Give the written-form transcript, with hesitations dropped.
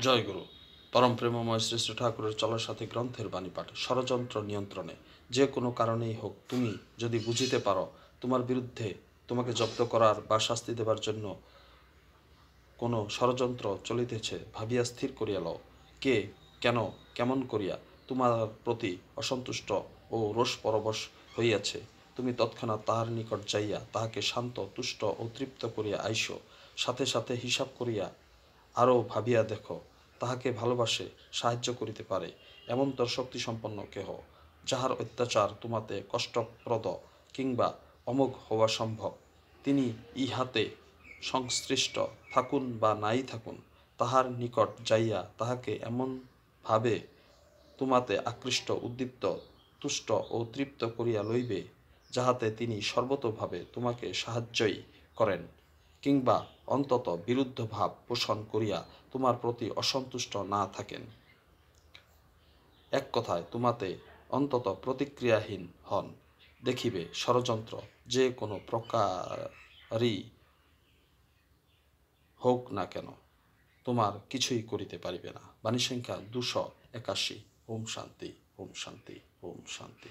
জয়গুরু পরম প্রেমময় শ্রী শ্রী ঠাকুরের চলার সাথে গ্রন্থের বাণী পাঠ। ষড়যন্ত্র নিয়ন্ত্রণে যে কোনো কারণেই হোক, তুমি যদি বুঝিতে পারো তোমার বিরুদ্ধে তোমাকে জব্দ করার বা শাস্তি দেবার জন্য কোনো ষড়যন্ত্র চলিতেছে, ভাবিয়া স্থির করিয়া লও কে, কেন, কেমন করিয়া তোমার প্রতি অসন্তুষ্ট ও রোষ পরবশ হইয়াছে। তুমি তৎক্ষণাৎ তাহার নিকট যাইয়া তাহাকে শান্ত, তুষ্ট ও তৃপ্ত করিয়া আইস। সাথে সাথে হিসাব করিয়া আরও ভাবিয়া দেখো, তাহাকে ভালোবাসে, সাহায্য করিতে পারে এমনতর শক্তিসম্পন্ন কেহ, যাহার অত্যাচার তোমাতে কষ্টপ্রদ কিংবা অমোঘ হওয়া সম্ভব, তিনি ইহাতে সংশ্লিষ্ট থাকুন বা নাই থাকুন, তাহার নিকট যাইয়া তাহাকে এমনভাবে তোমাতে আকৃষ্ট, উদ্দীপ্ত, তুষ্ট ও তৃপ্ত করিয়া লইবে, যাহাতে তিনি সর্বতোভাবে তোমাকে সাহায্যই করেন, কিংবা অন্তত বিরুদ্ধ ভাব পোষণ করিয়া তোমার প্রতি অসন্তুষ্ট না থাকেন। এক কথায় তোমাতে অন্তত প্রতিক্রিয়াহীন হন। দেখিবে ষড়যন্ত্র যে কোনো প্রকারই হোক না কেন, তোমার কিছুই করিতে পারিবে না। বাণী সংখ্যা 281। ওম শান্তি, ওম শান্তি, ওম শান্তি।